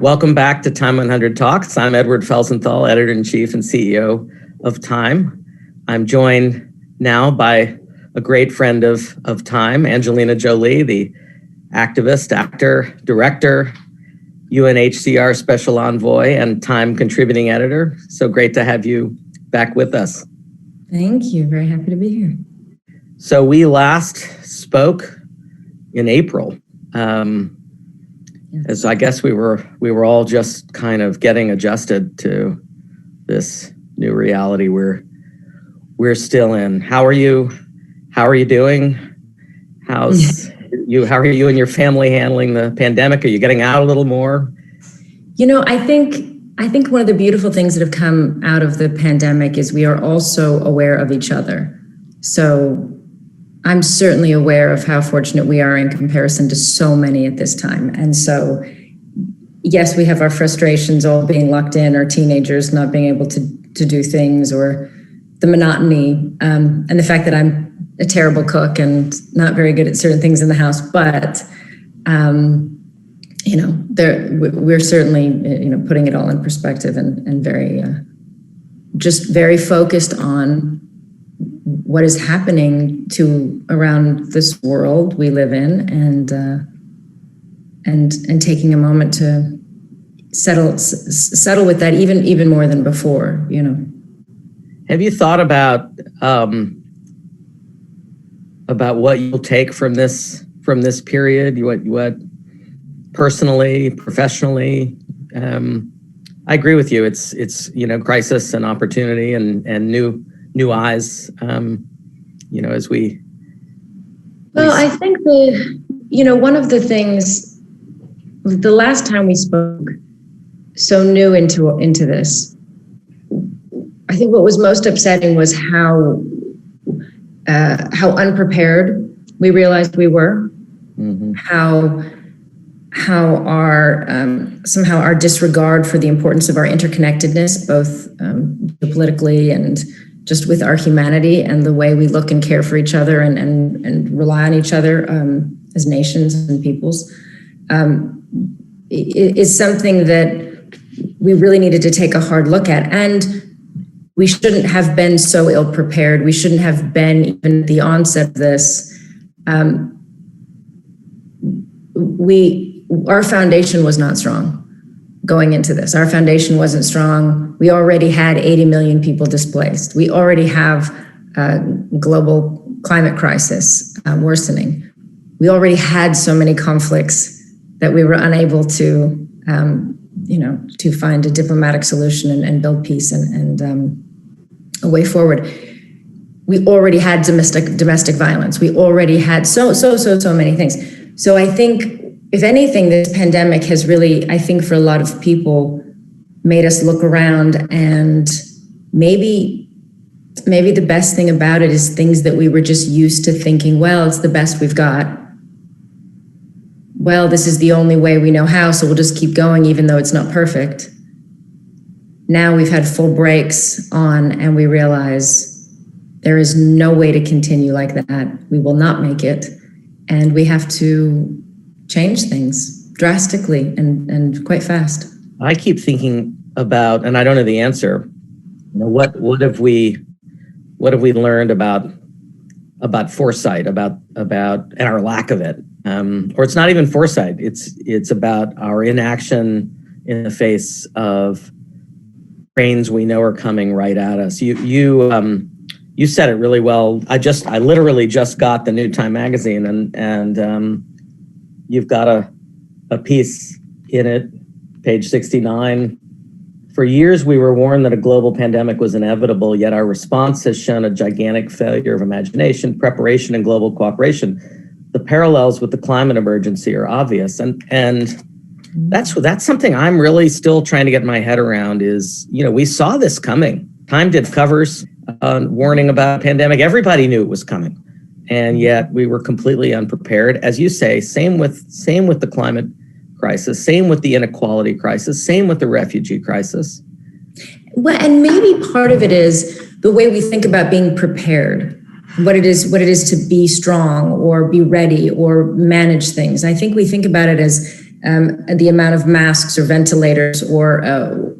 Welcome back to Time 100 Talks. I'm Edward Felsenthal, Editor-in-Chief and CEO of Time. I'm joined now by a great friend of Time, Angelina Jolie, the activist, actor, director, UNHCR Special Envoy, and Time contributing editor. So great to have you back with us. Thank you. Very happy to be here. So we last spoke in April. As I guess we were all just kind of getting adjusted to this new reality we're still in. How are you? How are you doing? How are you and your family handling the pandemic? Are you getting out a little more? You know, I think one of the beautiful things that have come out of the pandemic is we are also aware of each other. So I'm certainly aware of how fortunate we are in comparison to so many at this time. And so, yes, we have our frustrations all being locked in, or teenagers not being able to do things, or the monotony, and the fact that I'm a terrible cook and not very good at certain things in the house. But, we're certainly, putting it all in perspective and very, just very focused on what is happening to around this world we live in, and taking a moment to settle with that even more than before. Have you thought about what you'll take from this period? What personally, professionally? I agree with you. It's crisis and opportunity and new eyes, as we. Well, I think one of the things, the last time we spoke so new into this, I think what was most upsetting was how unprepared we realized we were, mm-hmm. how our somehow our disregard for the importance of our interconnectedness, both politically and just with our humanity and the way we look and care for each other and rely on each other as nations and peoples, is something that we really needed to take a hard look at. And we shouldn't have been so ill prepared. We shouldn't have been, even at the onset of this. Our foundation was not strong going into this. Our foundation wasn't strong. We already had 80 million people displaced. We already have a global climate crisis worsening. We already had so many conflicts that we were unable to find a diplomatic solution and build peace and a way forward. We already had domestic violence. We already had so many things. So I think, if anything, this pandemic has really, I think for a lot of people, made us look around, and maybe the best thing about it is things that we were just used to thinking, well, it's the best we've got. Well, this is the only way we know how, so we'll just keep going even though it's not perfect. Now we've had full brakes on, and we realize there is no way to continue like that. We will not make it, and we have to change things drastically and quite fast. I keep thinking about, and I don't know the answer, what have we learned about foresight, about and our lack of it, or it's not even foresight. It's about our inaction in the face of trains we know are coming right at us. You said it really well. I literally just got the new Time magazine, and you've got a piece in it, page 69. For years, we were warned that a global pandemic was inevitable, yet our response has shown a gigantic failure of imagination, preparation, and global cooperation. The parallels with the climate emergency are obvious, and that's something I'm really still trying to get my head around. Is we saw this coming. Time did covers warning about a pandemic. Everybody knew it was coming. And yet we were completely unprepared. As you say, same with the climate crisis, same with the inequality crisis, same with the refugee crisis. Well, and maybe part of it is the way we think about being prepared, what it is to be strong or be ready or manage things. I think we think about it as the amount of masks or ventilators or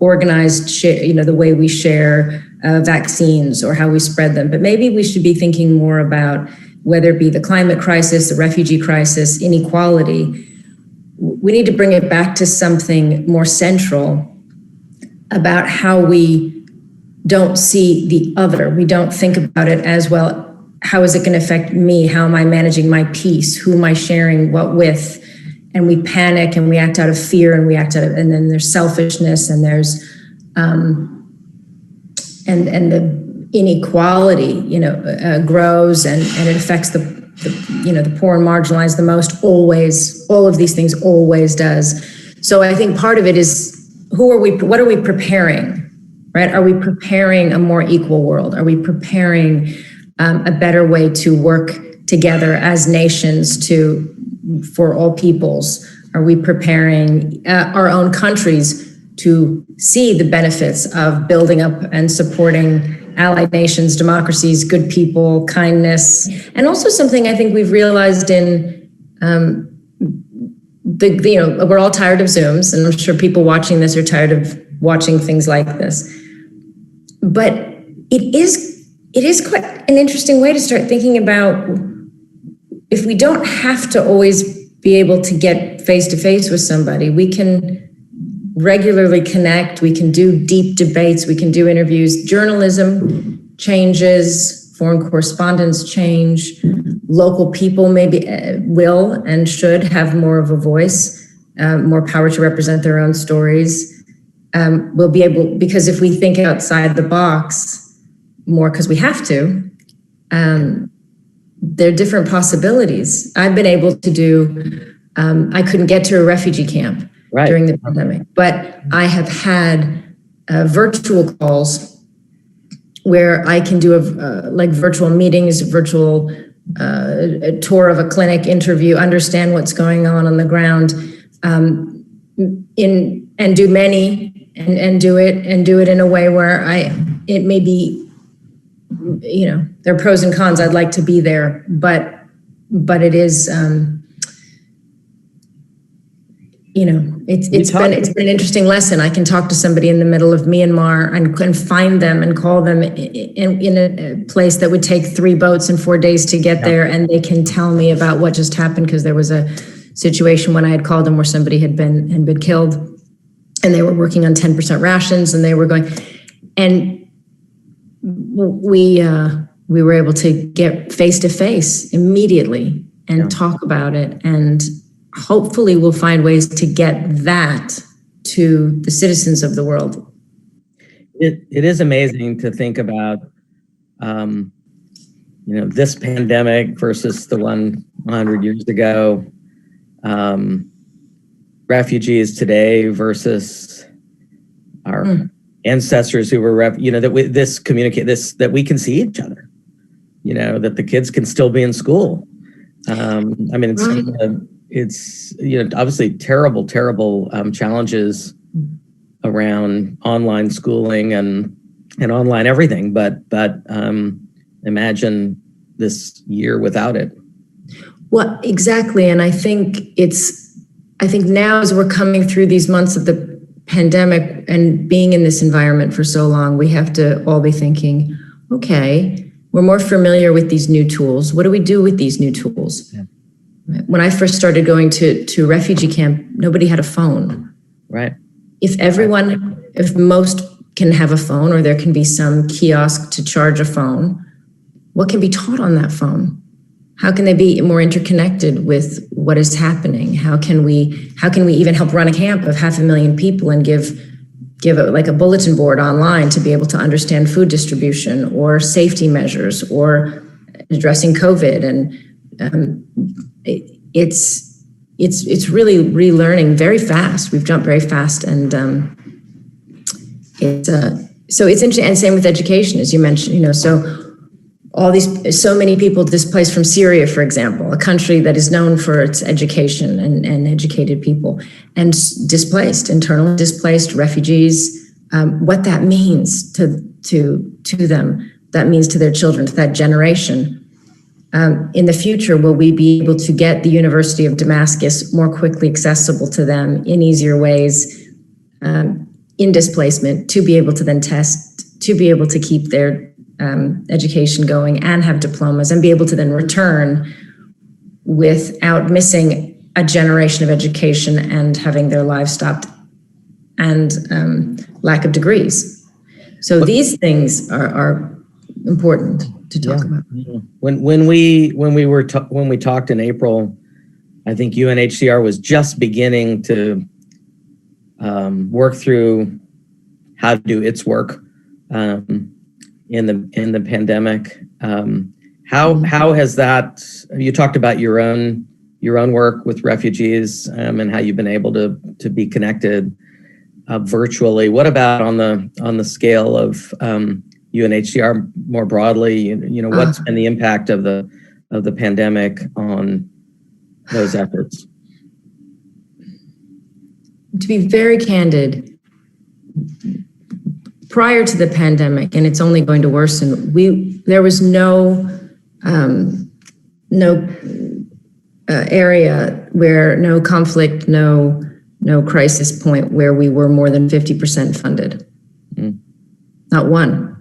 organized, the way we share vaccines or how we spread them. But maybe we should be thinking more about whether it be the climate crisis, the refugee crisis, inequality. We need to bring it back to something more central about how we don't see the other. We don't think about it as, well, how is it going to affect me? How am I managing my peace? Who am I sharing what with? And we panic and we act out of fear and and then there's selfishness and there's, and the inequality, grows and it affects the poor and marginalized the most, always. All of these things always does. So I think part of it is, what are we preparing, right? Are we preparing a more equal world? Are we preparing a better way to work together as nations for all peoples? Are we preparing our own countries to see the benefits of building up and supporting allied nations, democracies, good people, kindness, and also something I think we've realized in we're all tired of Zooms, and I'm sure people watching this are tired of watching things like this. But it is quite an interesting way to start thinking about, if we don't have to always be able to get face to face with somebody, we can regularly connect, we can do deep debates, we can do interviews. Journalism changes, foreign correspondence change, local people maybe will and should have more of a voice, more power to represent their own stories. We'll be able, because if we think outside the box more, because we have to, there are different possibilities. I've been able to do, I couldn't get to a refugee camp during the pandemic, but I have had virtual calls where I can do like virtual meetings, virtual a tour of a clinic, interview, understand what's going on the ground, and do many and do it in a way where it may be, there are pros and cons. I'd like to be there, but it is, it's been an interesting lesson. I can talk to somebody in the middle of Myanmar and find them and call them in a place that would take 3 boats and 4 days to get there, and they can tell me about what just happened, because there was a situation when I had called them where somebody had been killed, and they were working on 10% rations, and they were going, and we were able to get face to face immediately and talk about it, and hopefully we'll find ways to get that to the citizens of the world. It is amazing to think about, this pandemic versus the one 100 years ago, refugees today versus our ancestors who were, that we can see each other, that the kids can still be in school. It's obviously terrible challenges around online schooling and online everything, but imagine this year without it. Well, exactly. And I think now, as we're coming through these months of the pandemic and being in this environment for so long, we have to all be thinking, okay, we're more familiar with these new tools. What do we do with these new tools? Yeah. When I first started going to refugee camp, nobody had a phone. Right. If most can have a phone, or there can be some kiosk to charge a phone, what can be taught on that phone? How can they be more interconnected with what is happening? How can we even help run a camp of 500,000 people and give it like a bulletin board online to be able to understand food distribution or safety measures or addressing COVID? And it's really relearning very fast. We've jumped very fast, and so it's interesting. And same with education, as you mentioned. So many people displaced from Syria, for example, a country that is known for its education and educated people, and internally displaced refugees. What that means to them, that means to their children, to that generation. In the future, will we be able to get the University of Damascus more quickly accessible to them in easier ways, in displacement, to be able to then test, to be able to keep their education going and have diplomas, and be able to then return without missing a generation of education and having their lives stopped, and lack of degrees. So these things are important to talk about. When we talked in April, I think UNHCR was just beginning to work through how to do its work in the pandemic. How has that? You talked about your own work with refugees and how you've been able to be connected virtually. What about on the scale of UNHCR more broadly? You know, what's been the impact of the pandemic on those efforts? To be very candid, prior to the pandemic, and it's only going to worsen, there was no area where no conflict, no crisis point where we were more than 50% funded. Not one.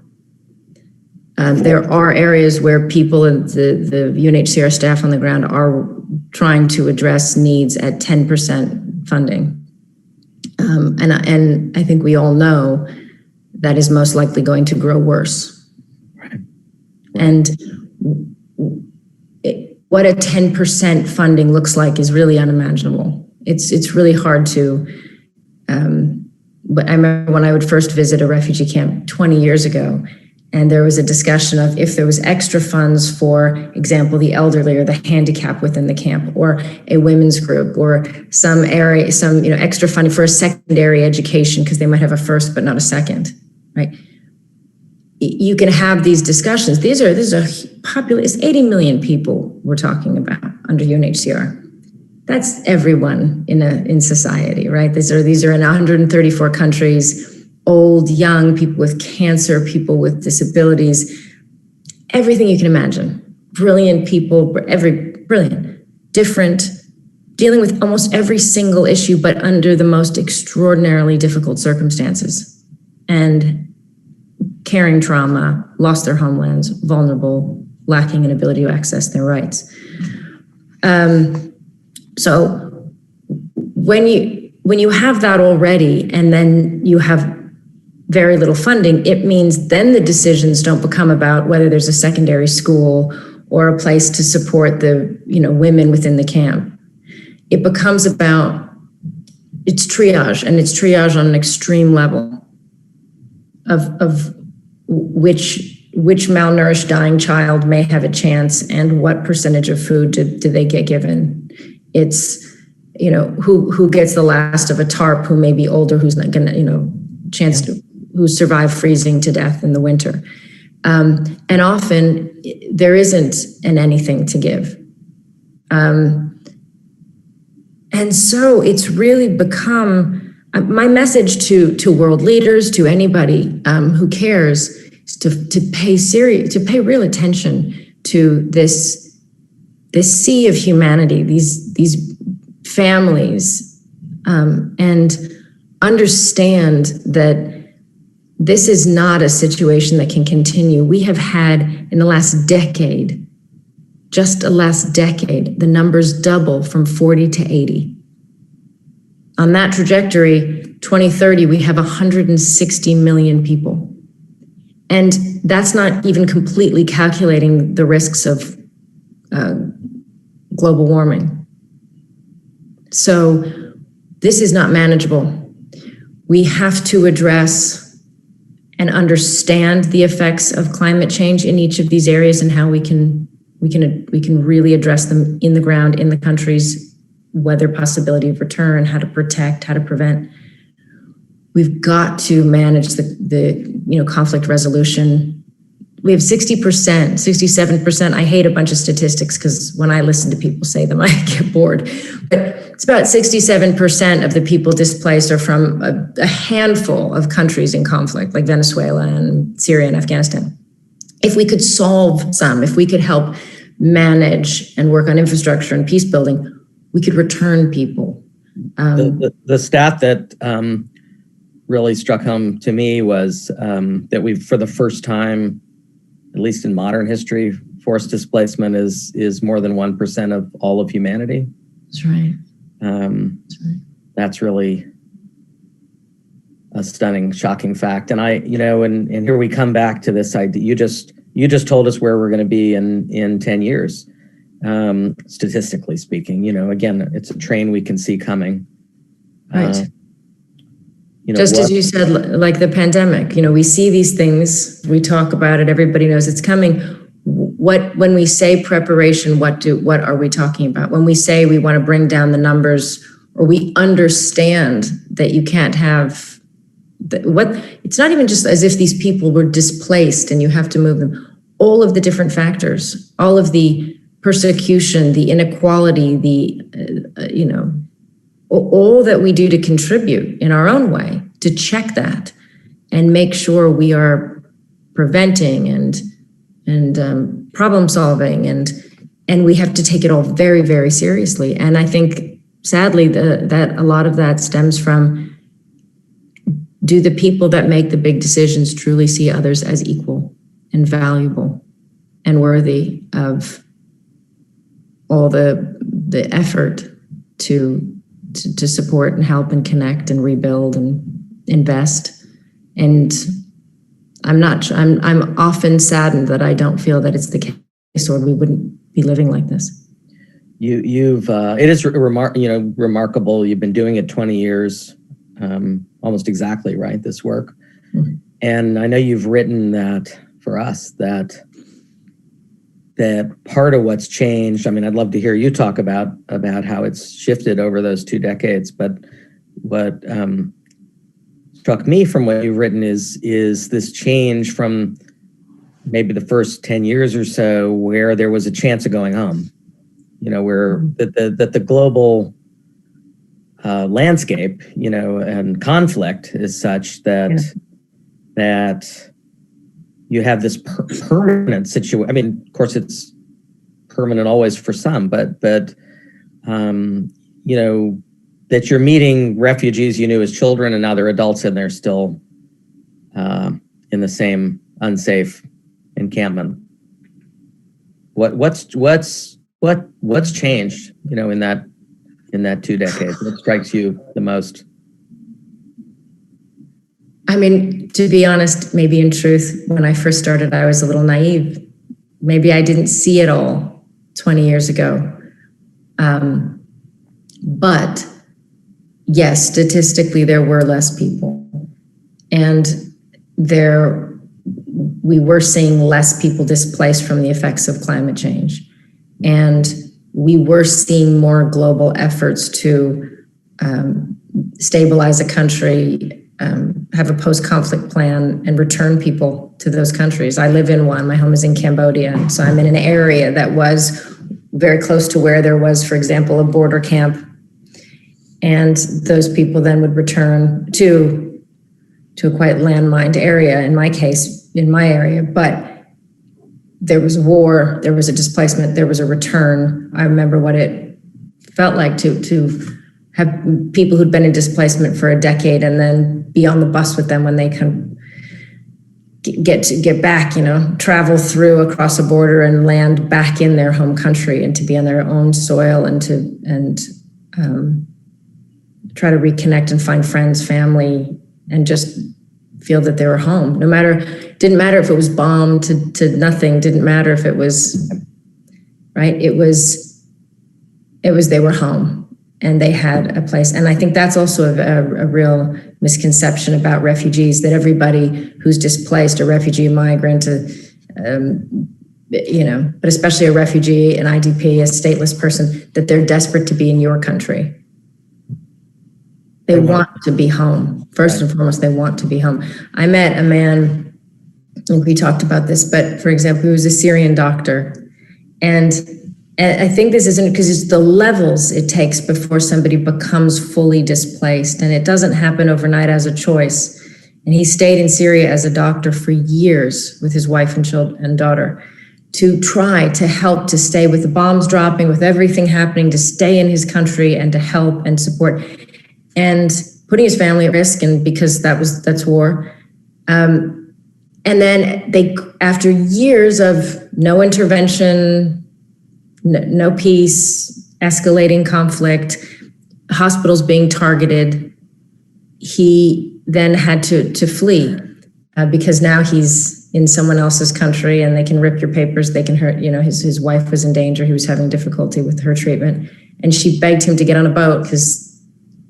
There are areas where people and the UNHCR staff on the ground are trying to address needs at 10% funding. And I think we all know that is most likely going to grow worse. Right. And what a 10% funding looks like is really unimaginable. It's really hard to, but I remember when I would first visit a refugee camp 20 years ago, and there was a discussion of if there was extra funds, for example, the elderly or the handicapped within the camp, or a women's group, or some area, extra funding for a secondary education because they might have a first but not a second, right? You can have these discussions. This is it's 80 million people we're talking about under UNHCR. That's everyone in society, right? These are in 134 countries. Old, young, people with cancer, people with disabilities, everything you can imagine. Brilliant people, brilliant, different, dealing with almost every single issue, but under the most extraordinarily difficult circumstances. And carrying trauma, lost their homelands, vulnerable, lacking an ability to access their rights. So when you have that already, and then you have very little funding, it means then the decisions don't become about whether there's a secondary school or a place to support the women within the camp. It becomes about, it's triage, and it's triage on an extreme level of which malnourished dying child may have a chance, and what percentage of food do they get given. It's who gets the last of a tarp, who may be older, who's not gonna chance to, who survived freezing to death in the winter. And often there isn't anything to give. And so it's really become, my message to world leaders, to anybody who cares, is to pay real attention to this sea of humanity, these families, and understand that this is not a situation that can continue. We have had, in the last decade, the numbers double from 40 to 80. On that trajectory, 2030, we have 160 million people. And that's not even completely calculating the risks of global warming. So this is not manageable. We have to address and understand the effects of climate change in each of these areas, and how we can really address them in the ground, in the countries, whether possibility of return, how to protect, how to prevent. We've got to manage the conflict resolution. We have 60%, 67%. I hate a bunch of statistics because when I listen to people say them, I get bored. But it's about 67% of the people displaced are from a handful of countries in conflict, like Venezuela and Syria and Afghanistan. If we could solve some, if we could help manage and work on infrastructure and peace building, we could return people. The stat that really struck home to me was that we've, for the first time, at least in modern history, forced displacement is more than 1% of all of humanity. That's right. That's really a stunning, shocking fact. And and here we come back to this idea. You just told us where we're going to be in 10 years, statistically speaking. Again, it's a train we can see coming. Right. Just as you said, like the pandemic, we see these things, we talk about it, everybody knows it's coming. When we say preparation, what are we talking about? When we say we want to bring down the numbers, or we understand that you can't have it's not even just as if these people were displaced and you have to move them. All of the different factors, all of the persecution, the inequality, all that we do to contribute in our own way to check that and make sure we are preventing and problem solving, and we have to take it all very, very seriously. And I think sadly that a lot of that stems from, do the people that make the big decisions truly see others as equal and valuable and worthy of all the effort to support and help and connect and rebuild and invest? And I'm often saddened that I don't feel that it's the case, or we wouldn't be living like this. It is remarkable. You've been doing it 20 years, almost exactly, right? This work. Mm-hmm. And I know you've written that for us, that part of what's changed. I mean, I'd love to hear you talk about how it's shifted over those 2 decades. But what struck me from what you've written is this change from maybe the first 10 years or so, where there was a chance of going home. Where that the global landscape, and conflict is such that you have this permanent situation. I mean, of course, it's permanent always for some, but that you're meeting refugees you knew as children, and now they're adults and they're still in the same unsafe encampment. What's changed, in that 2 decades? What strikes you the most? I mean, to be honest, maybe in truth, when I first started, I was a little naive. Maybe I didn't see it all 20 years ago. But yes, statistically, there were less people. And we were seeing less people displaced from the effects of climate change. And we were seeing more global efforts to stabilize a country, have a post-conflict plan, and return people to those countries. I live in one. My home is in Cambodia. So I'm in an area that was very close to where there was, for example, a border camp. And those people then would return to a quite landmined area, in my case, in my area. But there was war, there was a displacement, there was a return. I remember what it felt like to have people who'd been in displacement for a decade and then be on the bus with them when they can get back, travel through across a border and land back in their home country, and to be on their own soil and try to reconnect and find friends, family, and just feel that they were home. Didn't matter if it was bombed to nothing, didn't matter if it was, right? It was they were home and they had a place. And I think that's also a real misconception about refugees, that everybody who's displaced, a refugee, a migrant, but especially a refugee, an IDP, a stateless person, that they're desperate to be in your country. They want to be home. First and foremost, they want to be home. I met a man, and we talked about this, but for example, he was a Syrian doctor. And I think this isn't, because it's the levels it takes before somebody becomes fully displaced. And it doesn't happen overnight as a choice. And he stayed in Syria as a doctor for years with his wife and daughter to try to help to stay with the bombs dropping, with everything happening, to stay in his country and to help and support, and putting his family at risk, and because that's war. And then after years of no intervention, no peace, escalating conflict, hospitals being targeted, he then had to flee because now he's in someone else's country and they can rip your papers, they can hurt, his wife was in danger, he was having difficulty with her treatment. And she begged him to get on a boat because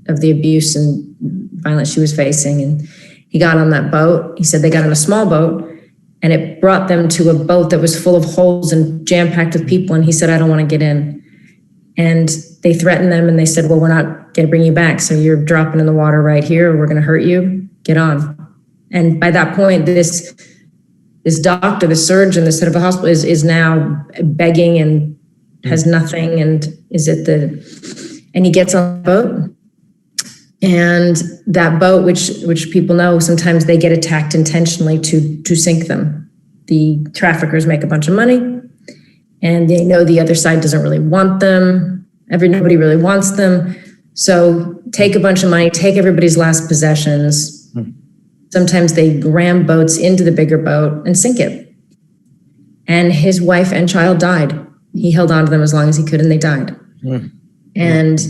of the abuse and violence she was facing. And he got on that boat. He said they got on a small boat and it brought them to a boat that was full of holes and jam-packed with people. And he said, I don't want to get in. And they threatened them and they said, well, we're not going to bring you back. So you're dropping in the water right here, or we're going to hurt you. Get on. And by that point, this doctor, the surgeon, the head of the hospital is now begging and has nothing and and he gets on the boat. And that boat, which people know, sometimes they get attacked intentionally to sink them. The traffickers make a bunch of money and they know the other side doesn't really want them. Nobody really wants them. So take a bunch of money, take everybody's last possessions. Sometimes they ram boats into the bigger boat and sink it. And his wife and child died. He held on to them as long as he could and they died. And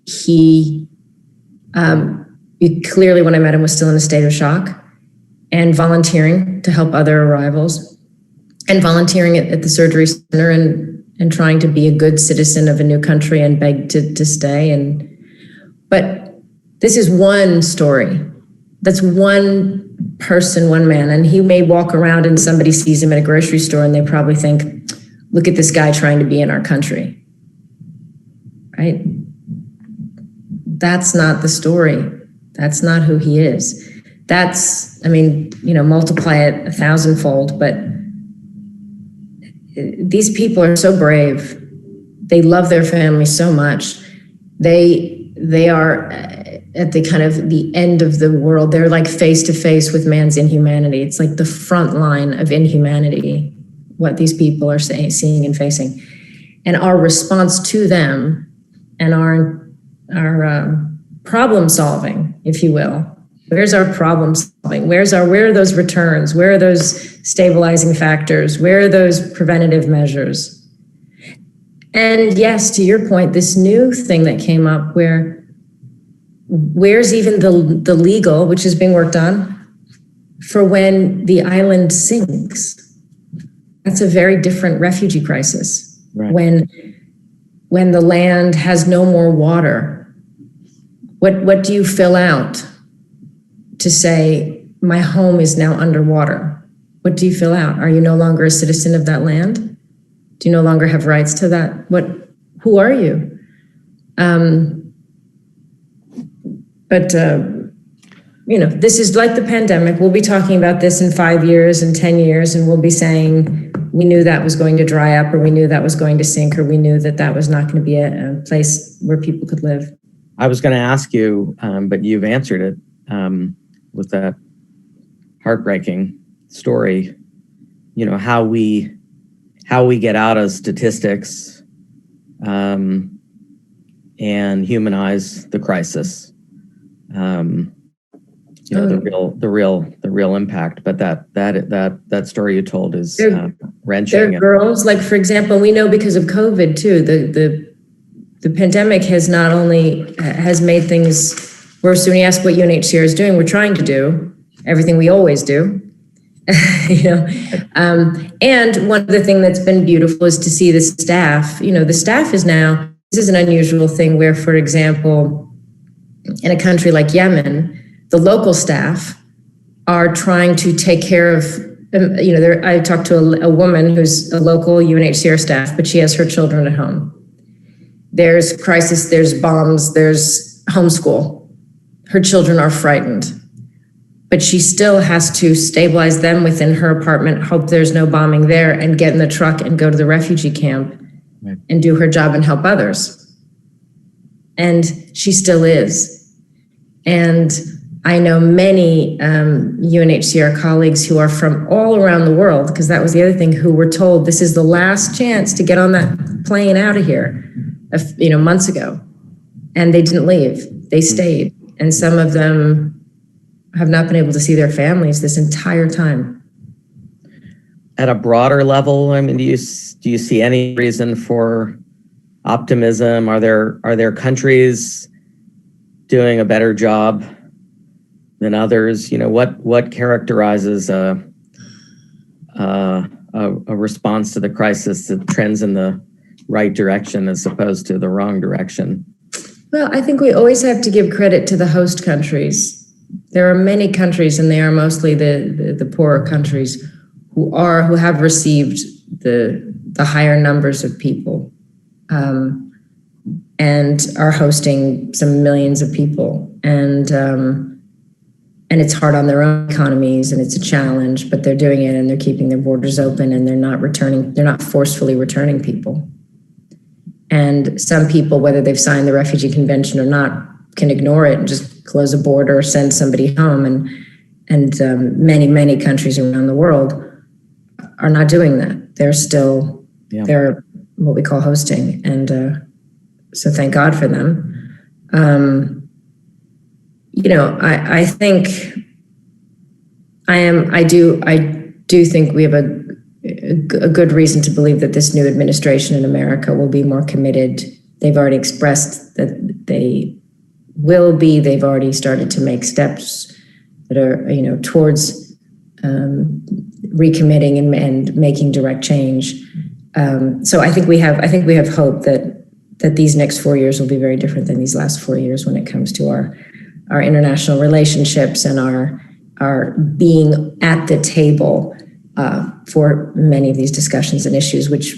he clearly, when I met him, was still in a state of shock and volunteering to help other arrivals and volunteering at the surgery center and trying to be a good citizen of a new country and beg to stay. But this is one story. That's one person, one man. And he may walk around and somebody sees him at a grocery store and they probably think, look at this guy trying to be in our country, right? That's not the story. That's not who he is. Multiply it 1,000-fold, but these people are so brave. They love their family so much. They are at the kind of the end of the world. They're like face to face with man's inhumanity. It's like the front line of inhumanity, what these people are seeing and facing. And our response to them and our problem solving, if you will. Where's our problem solving? Where are those returns? Where are those stabilizing factors? Where are those preventative measures? And yes, to your point, this new thing that came up where's even the legal, which is being worked on, for when the island sinks? That's a very different refugee crisis. Right. When the land has no more water, what do you fill out to say, my home is now underwater? What do you fill out? Are you no longer a citizen of that land? Do you no longer have rights to that? Who are you? This is like the pandemic. We'll be talking about this in 5 years and 10 years, and we'll be saying, we knew that was going to dry up, or we knew that was going to sink, or we knew that was not going to be a place where people could live. I was going to ask you, but you've answered it with that heartbreaking story, how we get out of statistics and humanize the crisis. The real impact. But that story you told is wrenching. There are girls, like, for example, we know because of COVID too, the pandemic has not only has made things worse. When you ask what UNHCR is doing, we're trying to do everything we always do. And one of the things that's been beautiful is to see the staff. The staff is now, this is an unusual thing where, for example, in a country like Yemen, the local staff are trying to take care of, I talked to a woman who's a local UNHCR staff, but she has her children at home. There's crisis, there's bombs, there's homeschool. Her children are frightened, but she still has to stabilize them within her apartment, hope there's no bombing there, and get in the truck and go to the refugee camp and do her job and help others. And she still is. And I know many UNHCR colleagues who are from all around the world, because that was the other thing, who were told this is the last chance to get on that plane out of here, months ago. And they didn't leave. They stayed. And some of them have not been able to see their families this entire time. At a broader level, I mean, do you see any reason for optimism? Are there countries doing a better job than others? What characterizes a response to the crisis that trends in the right direction as opposed to the wrong direction? Well, I think we always have to give credit to the host countries. There are many countries, and they are mostly the poorer countries, who have received the higher numbers of people, and are hosting some millions of people. And it's hard on their own economies, and it's a challenge, but they're doing it, and they're keeping their borders open, and they're not forcefully returning people. And some people, whether they've signed the Refugee Convention or not, can ignore it and just close a border or send somebody home. And many, many countries around the world are not doing that. They're what we call hosting. And so thank God for them. I think I do think we have a good reason to believe that this new administration in America will be more committed. They've already expressed that they will be. They've already started to make steps that are, towards recommitting and making direct change. So I think we have hope that these next 4 years will be very different than these last 4 years when it comes to our international relationships and our being at the table for many of these discussions and issues, which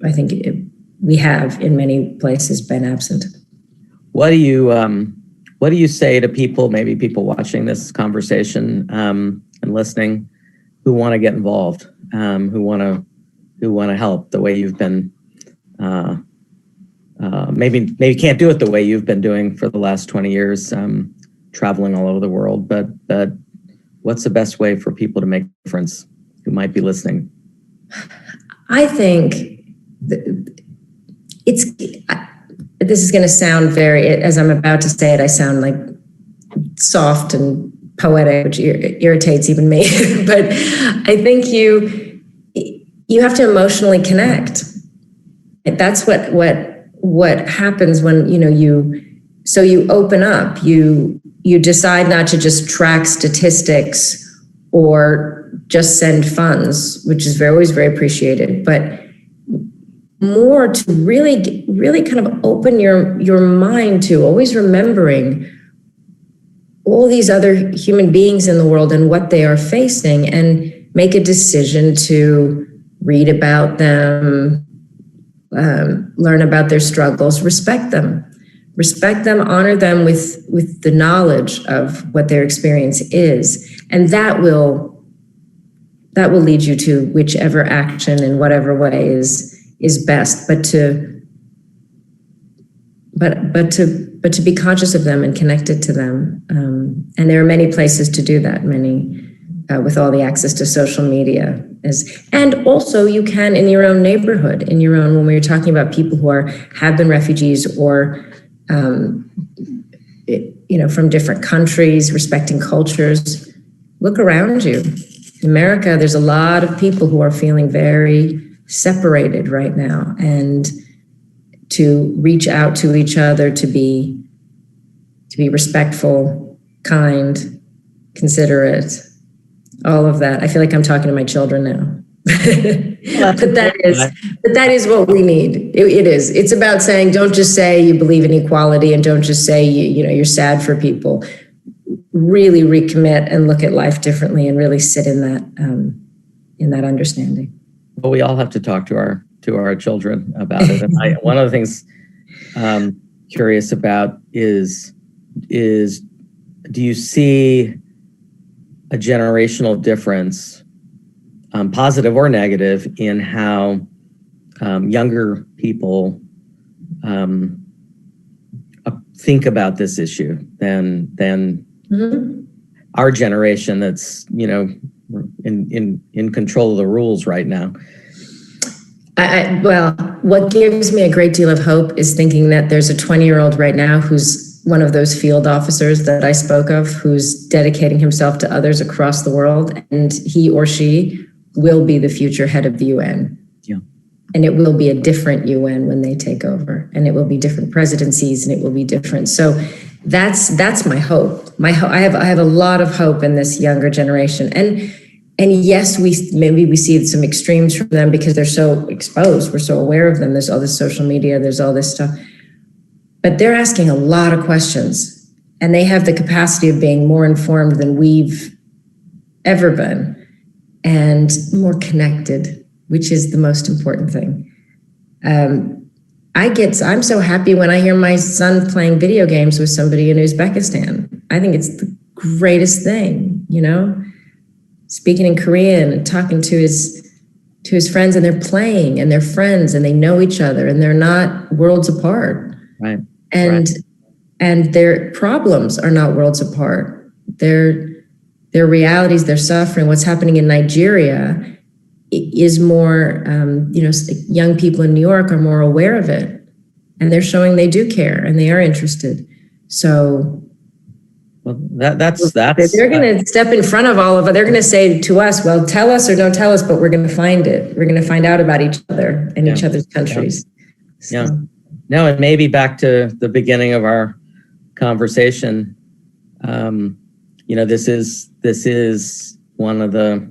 I think we have in many places been absent. What do you say to people, maybe people watching this conversation and listening, who want to get involved, who want to help the way you've been? Maybe can't do it the way you've been doing for the last 20 years, traveling all over the world. But what's the best way for people to make a difference who might be listening? I think this is going to sound very, as I'm about to say it, I sound like soft and poetic, which irritates even me. But I think you have to emotionally connect. That's what happens when you open up. You decide not to just track statistics or just send funds, which is always very appreciated, but more to really kind of open your mind to always remembering all these other human beings in the world and what they are facing, and make a decision to read about them, learn about their struggles, respect them, honor them with the knowledge of what their experience is. And that will lead you to whichever action in whatever way is best, but to be conscious of them and connected to them. And there are many places to do that, with all the access to social media. And also you can in your own neighborhood, when we were talking about people who have been refugees or, from different countries, respecting cultures, look around you. In America, there's a lot of people who are feeling very separated right now, and to reach out to each other, to be respectful, kind, considerate, all of that. I feel like I'm talking to my children now. but that is what we need. It is. It's about saying, don't just say you believe in equality, and don't just say you're sad for people. Really recommit and look at life differently, and really sit in that understanding. Well, we all have to talk to our children about it. And one of the things I'm curious about is do you see a generational difference, positive or negative, in how younger people think about this issue than Mhm. our generation that's, in control of the rules right now. Well, what gives me a great deal of hope is thinking that there's a 20-year-old right now who's one of those field officers that I spoke of, who's dedicating himself to others across the world, and he or she will be the future head of the UN. Yeah. And it will be a different UN when they take over, and it will be different presidencies, and it will be different. So that's my hope. I have a lot of hope in this younger generation, and yes, maybe we see some extremes from them because they're so exposed. We're so aware of them. There's all this social media. There's all this stuff, but they're asking a lot of questions, and they have the capacity of being more informed than we've ever been, and more connected, which is the most important thing. I'm so happy when I hear my son playing video games with somebody in Uzbekistan. I think it's the greatest thing, speaking in Korean and talking to his friends, and they're playing and they're friends and they know each other and they're not worlds apart. Right. And their problems are not worlds apart. Their realities, their suffering, what's happening in Nigeria is more, young people in New York are more aware of it, and they're showing they do care and they are interested. So, well, that's they're going to step in front of all of it. They're going to say to us, well, tell us or don't tell us, but we're going to find it. We're going to find out about each other and each other's countries. Yeah. So. No, and maybe back to the beginning of our conversation, this is one of the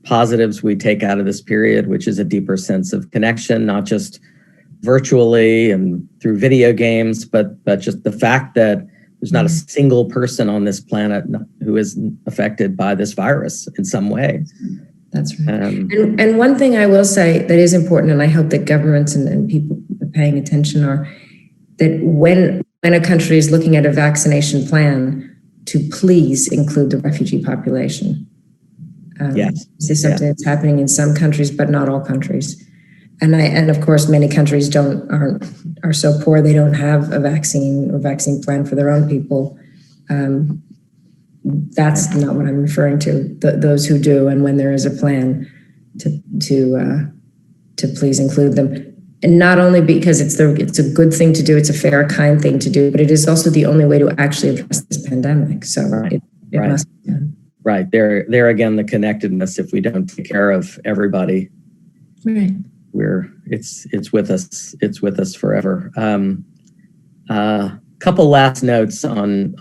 positives we take out of this period, which is a deeper sense of connection, not just virtually and through video games, but just the fact that there's not a single person on this planet who is affected by this virus in some way. That's right. And one thing I will say that is important, and I hope that governments and people are paying attention, are that when a country is looking at a vaccination plan, to please include the refugee population. Yes. This is something that's happening in some countries, but not all countries. And of course, many countries are so poor they don't have a vaccine plan for their own people. That's not what I'm referring to. Those who do, and when there is a plan, to please include them. And not only because it's a good thing to do, it's a fair, kind thing to do, but it is also the only way to actually address this pandemic. So it must be done. Right. There again, the connectedness. If we don't take care of everybody, right, it's with us. It's with us forever. Couple last notes on.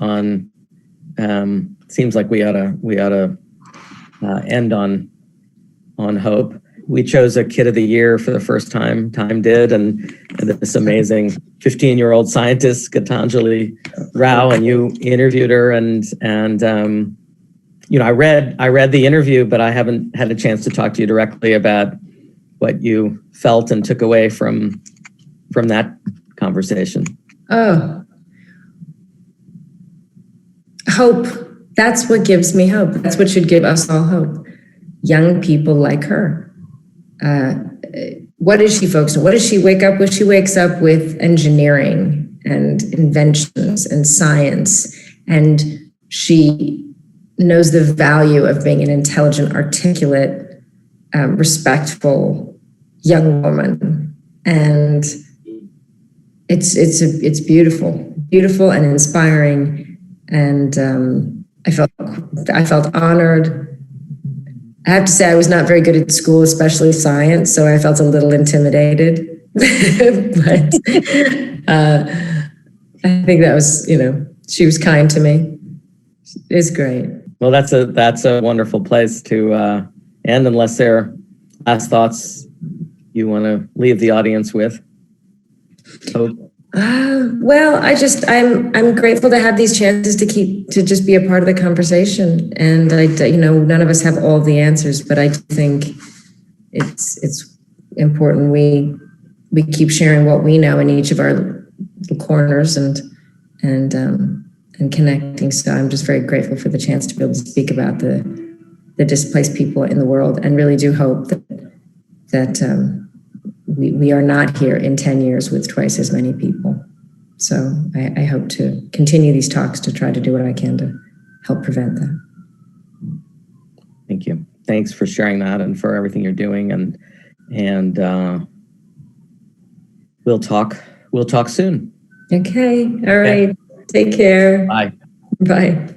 Seems like we ought to end on hope. We chose a Kid of the Year for the first time. Time did, and this amazing 15-year-old scientist, Gitanjali Rao, and you interviewed her, and I read the interview, but I haven't had a chance to talk to you directly about what you felt and took away from that conversation. Oh, hope. That's what gives me hope. That's what should give us all hope. Young people like her. What is she focused on? What does she wake up with? She wakes up with engineering and inventions and science, and she knows the value of being an intelligent, articulate, respectful young woman. And it's beautiful and inspiring. And I felt honored. I have to say I was not very good at school, especially science, so I felt a little intimidated. But I think that was, she was kind to me. It's great. Well, that's a wonderful place to end, unless there are last thoughts you want to leave the audience with. Well, I'm grateful to have these chances to just be a part of the conversation. And none of us have all the answers, but I think it's important we keep sharing what we know in each of our corners and connecting. So I'm just very grateful for the chance to be able to speak about the displaced people in the world, and really do hope that we are not here in 10 years with twice as many people. So I hope to continue these talks to try to do what I can to help prevent that. Thank you. Thanks for sharing that and for everything you're doing. And we'll talk soon. Okay. All right. Take care. Bye. Bye.